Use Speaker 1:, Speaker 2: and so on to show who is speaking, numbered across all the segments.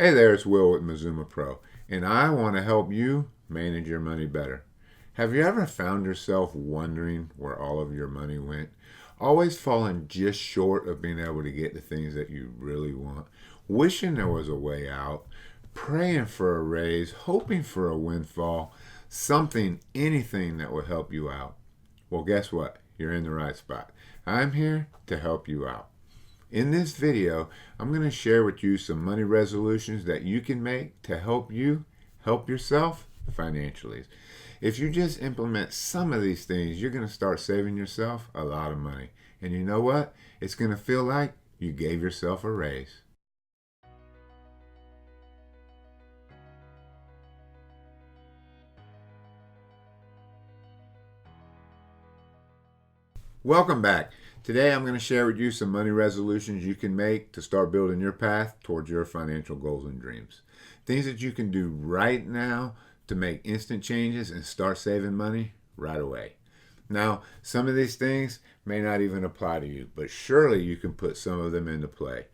Speaker 1: Hey there, it's Will with Mazuma Pro, and I want to help you manage your money better. Have you ever found yourself wondering where all of your money went? Always falling just short of being able to get the things that you really want, wishing there was a way out, praying for a raise, hoping for a windfall, something, anything that will help you out. Well, guess what? You're in the right spot. I'm here to help you out. In this video, I'm going to share with you some money resolutions that you can make to help you help yourself financially. If you just implement some of these things, you're going to start saving yourself a lot of money. And you know what? It's going to feel like you gave yourself a raise. Welcome back. Today I'm going to share with you some money resolutions you can make to start building your path towards your financial goals and dreams. Things that you can do right now to make instant changes and start saving money right away. Now, some of these things may not even apply to you, but surely you can put some of them into play.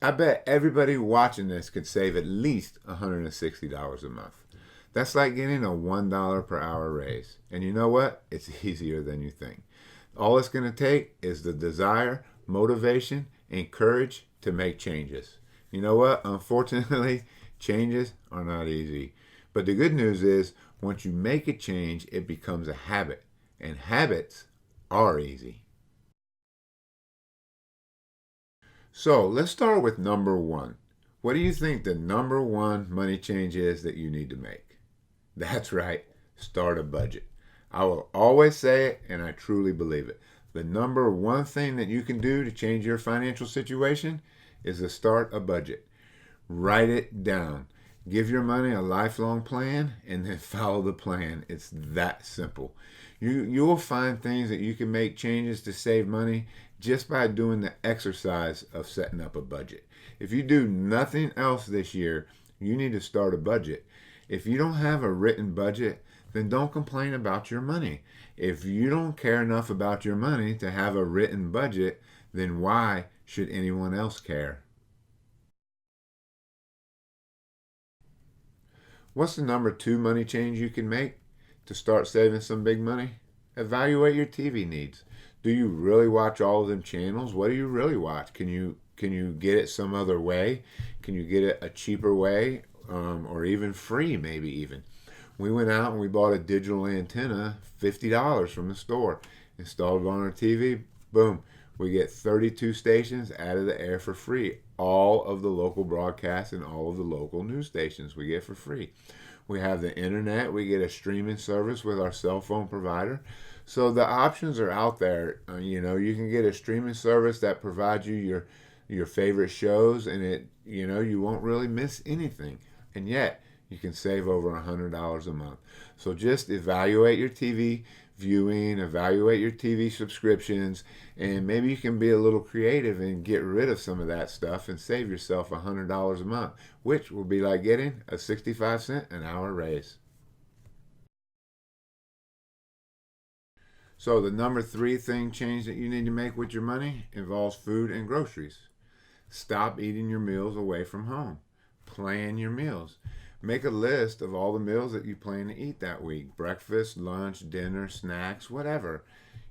Speaker 1: I bet everybody watching this could save at least $160 a month. That's like getting a $1 per hour raise. And you know what? It's easier than you think. All it's going to take is the desire, motivation, and courage to make changes. You know what? Unfortunately, changes are not easy. But the good news is, once you make a change, it becomes a habit. And habits are easy. So let's start with number one. What do you think the number one money change is that you need to make? That's right, start a budget. I will always say it, and I truly believe it. The number one thing that you can do to change your financial situation is to start a budget. Write it down. Give your money a lifelong plan and then follow the plan. It's that simple. You will find things that you can make changes to save money just by doing the exercise of setting up a budget. If you do nothing else this year, you need to start a budget. If you don't have a written budget, then don't complain about your money. If you don't care enough about your money to have a written budget, then why should anyone else care? What's the number two money change you can make to start saving some big money? Evaluate your TV needs. Do you really watch all of them channels? What do you really watch? Can you get it some other way? Can you get it a cheaper way, or even free? Maybe even. We went out and we bought a digital antenna, $50 from the store, installed it on our TV. Boom, we get 32 stations out of the air for free. All of the local broadcasts and all of the local news stations we get for free. We have the internet. We get a streaming service with our cell phone provider. So the options are out there. You can get a streaming service that provides you your favorite shows, and you won't really miss anything. And yet you can save over $100 a month. So just evaluate your TV viewing, evaluate your TV subscriptions, and maybe you can be a little creative and get rid of some of that stuff and save yourself $100 a month, which will be like getting a 65-cent an hour raise. So the number three thing change that you need to make with your money involves food and groceries. Stop eating your meals away from home. Plan your meals. Make a list of all the meals that you plan to eat that week: breakfast, lunch, dinner, snacks, whatever,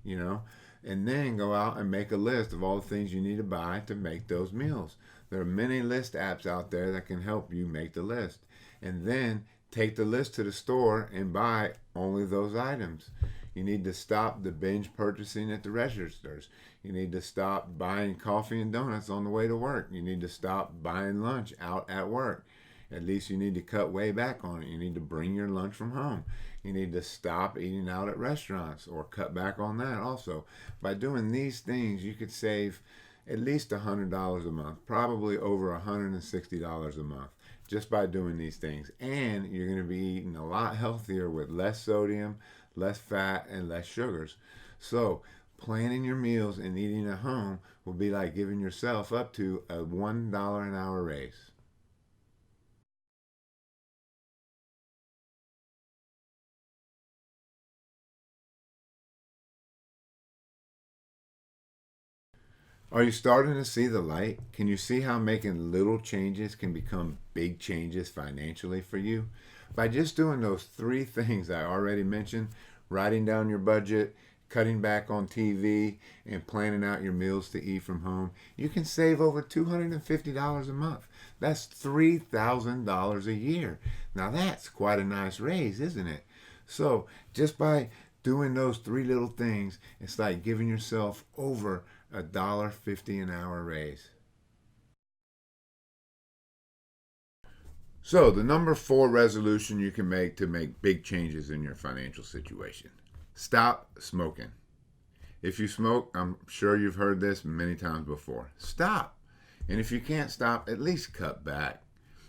Speaker 1: you know. And then go out and make a list of all the things you need to buy to make those meals. There are many list apps out there that can help you make the list. And then take the list to the store and buy only those items. You need to stop the binge purchasing at the registers. You need to stop buying coffee and donuts on the way to work. You need to stop buying lunch out at work. At least you need to cut way back on it. You need to bring your lunch from home. You need to stop eating out at restaurants or cut back on that also. By doing these things, you could save at least $100 a month, probably over $160 a month, just by doing these things. And you're going to be eating a lot healthier with less sodium, less fat, and less sugars. So planning your meals and eating at home will be like giving yourself up to a $1 an hour raise. Are you starting to see the light? Can you see how making little changes can become big changes financially for you? By just doing those three things I already mentioned, writing down your budget, cutting back on TV, and planning out your meals to eat from home, you can save over $250 a month. That's $3,000 a year. Now that's quite a nice raise, isn't it? So just by doing those three little things, it's like giving yourself over $1.50 an hour raise. So, the number four resolution you can make to make big changes in your financial situation: stop smoking. If you smoke, I'm sure you've heard this many times before. Stop. And if you can't stop, at least cut back.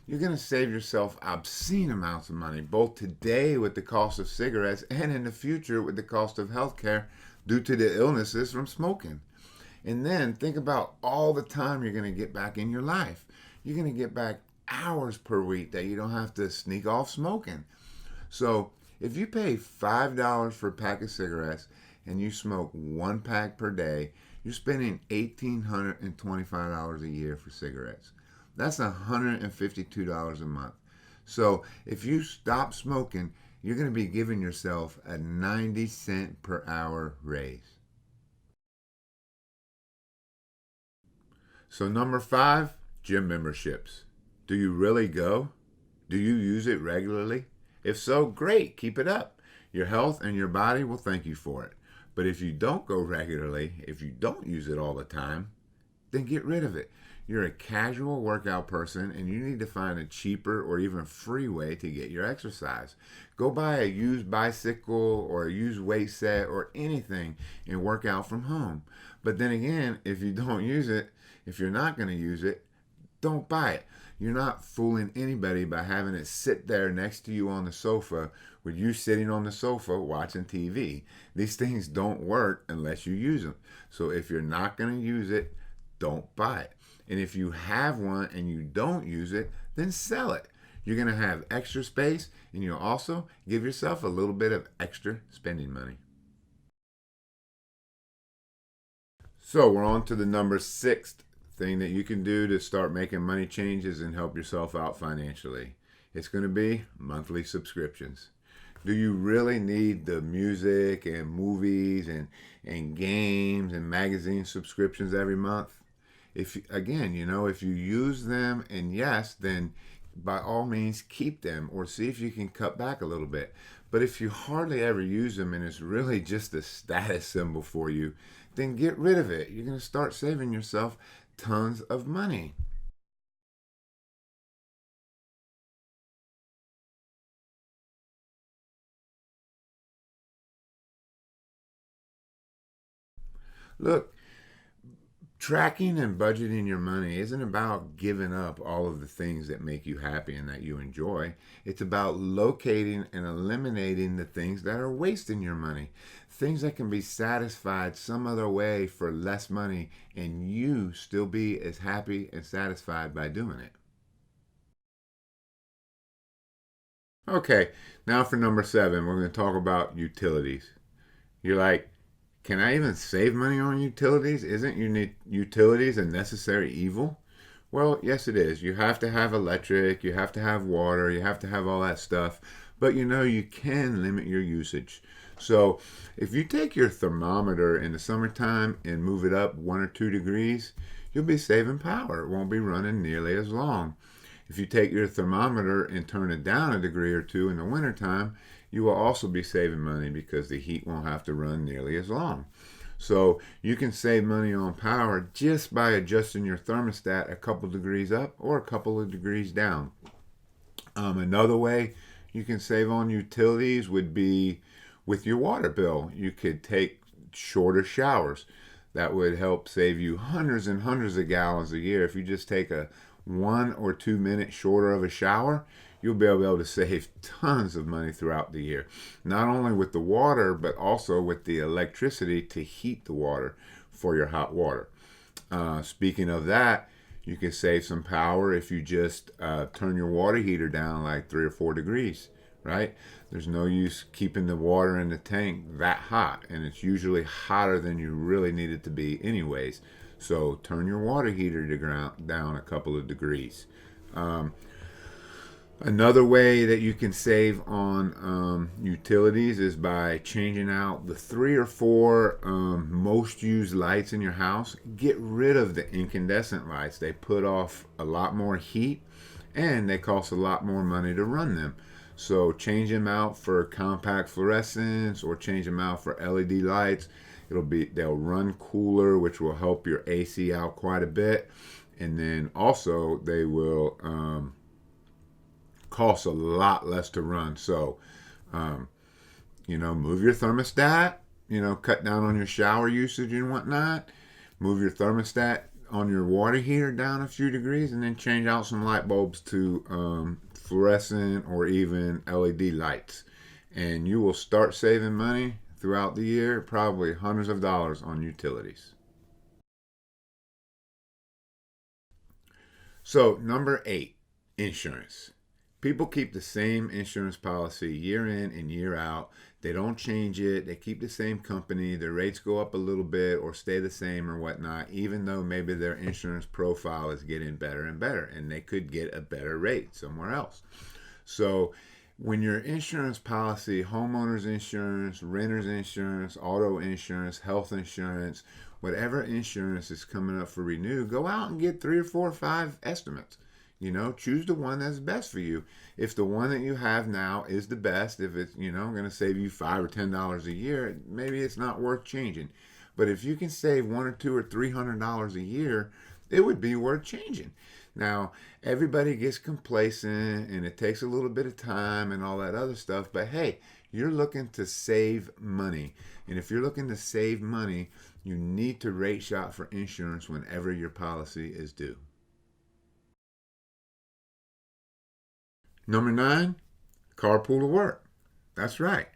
Speaker 1: You're going to save yourself obscene amounts of money, both today with the cost of cigarettes and in the future with the cost of healthcare due to the illnesses from smoking. And then think about all the time you're going to get back in your life. You're going to get back hours per week that you don't have to sneak off smoking. So if you pay $5 for a pack of cigarettes and you smoke one pack per day, you're spending $1,825 a year for cigarettes. That's $152 a month. So if you stop smoking, you're going to be giving yourself a 90-cent per hour raise. So, number five, gym memberships. Do you really go? Do you use it regularly? If so, great, keep it up. Your health and your body will thank you for it. But if you don't go regularly, if you don't use it all the time, then get rid of it. You're a casual workout person and you need to find a cheaper or even free way to get your exercise. Go buy a used bicycle or a used weight set or anything and work out from home. But then again, if you don't use it, if you're not going to use it, don't buy it. You're not fooling anybody by having it sit there next to you on the sofa with you sitting on the sofa watching TV. These things don't work unless you use them. So if you're not going to use it, don't buy it. And if you have one and you don't use it, then sell it. You're going to have extra space and you'll also give yourself a little bit of extra spending money. So we're on to the number six thing that you can do to start making money changes and help yourself out financially. It's going to be monthly subscriptions. Do you really need the music and movies and games and magazine subscriptions every month? If again, if you use them and yes, then by all means keep them or see if you can cut back a little bit. But if you hardly ever use them and it's really just a status symbol for you, then get rid of it. You're going to start saving yourself tons of money. Look, tracking and budgeting your money isn't about giving up all of the things that make you happy and that you enjoy. It's about locating and eliminating the things that are wasting your money. Things that can be satisfied some other way for less money and you still be as happy and satisfied by doing it. Okay, now for number seven, we're going to talk about utilities. You're like, can I even save money on utilities? Isn't utilities a necessary evil? Well, yes, it is. You have to have electric, you have to have water, you have to have all that stuff. But you can limit your usage. So if you take your thermometer in the summertime and move it up 1 or 2 degrees, you'll be saving power. It won't be running nearly as long. If you take your thermometer and turn it down a degree or two in the wintertime, you will also be saving money because the heat won't have to run nearly as long. So you can save money on power just by adjusting your thermostat a couple degrees up or a couple of degrees down. Another way you can save on utilities would be with your water bill. You could take shorter showers. That would help save you hundreds and hundreds of gallons a year. If you just take a 1 or 2 minute shorter of a shower, you'll be able to save tons of money throughout the year. Not only with the water, but also with the electricity to heat the water for your hot water. Speaking of that, you can save some power if you just turn your water heater down like 3 or 4 degrees, right? There's no use keeping the water in the tank that hot, and it's usually hotter than you really need it to be anyways. So turn your water heater down a couple of degrees. Um, Another way that you can save on utilities is by changing out the three or four most used lights in your house. Get rid of the incandescent lights. They put off a lot more heat and they cost a lot more money to run them. So change them out for compact fluorescents or change them out for LED lights. They'll run cooler, which will help your AC out quite a bit. And then also they will costs a lot less to run. So, um, move your thermostat, cut down on your shower usage and whatnot. Move your thermostat on your water heater down a few degrees and then change out some light bulbs to fluorescent or even LED lights. And you will start saving money throughout the year, probably hundreds of dollars on utilities. So, number 8, insurance. People keep the same insurance policy year in and year out. They don't change it. They keep the same company. Their rates go up a little bit or stay the same or whatnot, even though maybe their insurance profile is getting better and better and they could get a better rate somewhere else. So, when your insurance policy, homeowners insurance, renters insurance, auto insurance, health insurance, whatever insurance is coming up for renew, go out and get 3 or 4 or 5 estimates. Choose the one that's best for you. If the one that you have now is the best, if it's, going to save you $5 or $10 a year, maybe it's not worth changing. But if you can save $100 or $200 or $300 a year, it would be worth changing. Now, everybody gets complacent and it takes a little bit of time and all that other stuff, but hey, you're looking to save money. And if you're looking to save money, you need to rate shop for insurance whenever your policy is due. Number 9, carpool to work. That's right.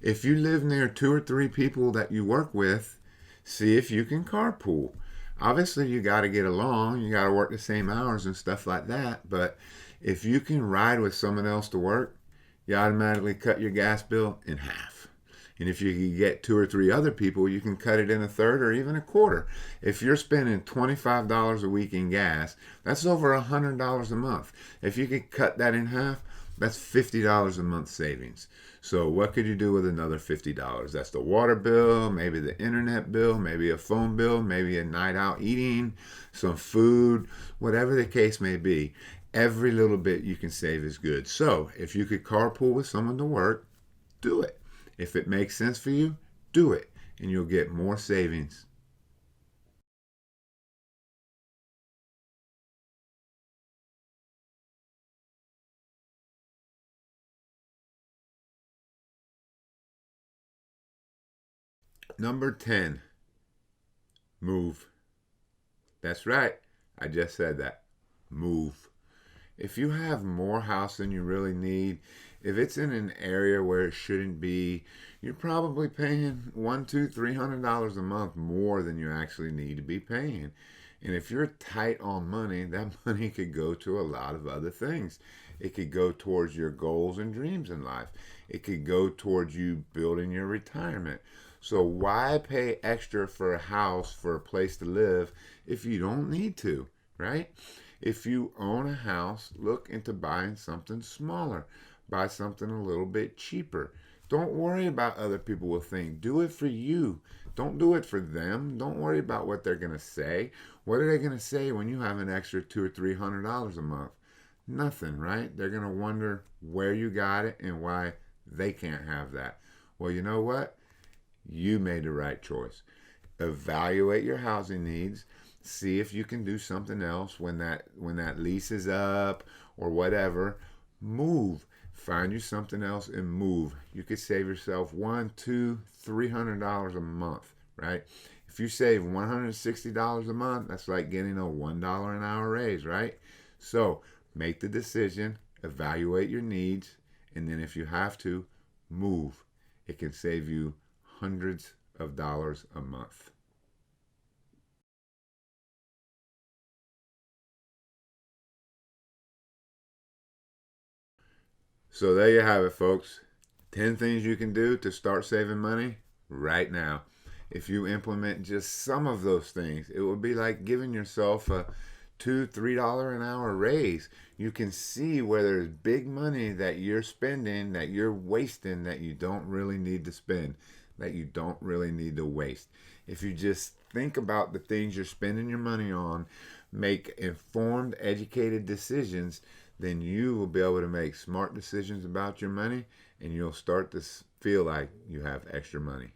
Speaker 1: If you live near 2 or 3 people that you work with, see if you can carpool. Obviously, you got to get along, you got to work the same hours and stuff like that. But if you can ride with someone else to work, you automatically cut your gas bill in half. And if you can get 2 or 3 other people, you can cut it in a third or even a quarter. If you're spending $25 a week in gas, that's over $100 a month. If you could cut that in half, that's $50 a month savings. So what could you do with another $50? That's the water bill, maybe the internet bill, maybe a phone bill, maybe a night out eating, some food, whatever the case may be. Every little bit you can save is good. So if you could carpool with someone to work, do it. If it makes sense for you, do it, and you'll get more savings. Number 10, move. That's right. I just said that. Move. If you have more house than you really need, if it's in an area where it shouldn't be, you're probably paying one, two, $300 a month more than you actually need to be paying. And if you're tight on money, that money could go to a lot of other things. It could go towards your goals and dreams in life. It could go towards you building your retirement. So why pay extra for a house, for a place to live, if you don't need to, right? If you own a house, look into buying something smaller. Buy something a little bit cheaper. Don't worry about other people will think. Do it for you. Don't do it for them. Don't worry about what they're gonna say. What are they gonna say when you have an extra $200 or $300 a month? Nothing, right? They're gonna wonder where you got it and why they can't have that. Well, you know what? You made the right choice. Evaluate your housing needs. See if you can do something else when that lease is up or whatever. Move. Find you something else and move. You could save yourself one, two, $300 a month, right? If you save $160 a month, that's like getting a $1 an hour raise, right? So make the decision, evaluate your needs, and then if you have to, move. It can save you hundreds of dollars a month. So there you have it, folks. 10 things you can do to start saving money right now. If you implement just some of those things, it would be like giving yourself a $2, $3 an hour raise. You can see where there's big money that you're spending, that you're wasting, that you don't really need to spend, that you don't really need to waste. If you just think about the things you're spending your money on, make informed, educated decisions, then you will be able to make smart decisions about your money, and you'll start to feel like you have extra money.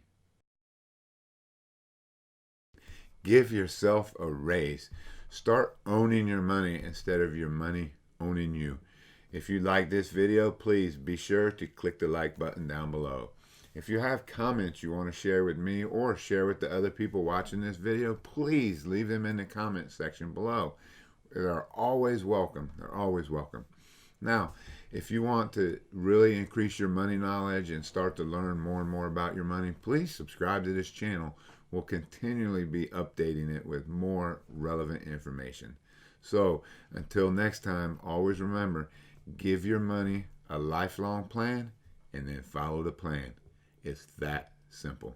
Speaker 1: Give yourself a raise. Start owning your money instead of your money owning you. If you like this video, please be sure to click the like button down below. If you have comments you want to share with me or share with the other people watching this video, please leave them in the comment section below. They're always welcome. They're always welcome. Now, if you want to really increase your money knowledge and start to learn more and more about your money, please subscribe to this channel. We'll continually be updating it with more relevant information. So, until next time, always remember, give your money a lifelong plan and then follow the plan. It's that simple.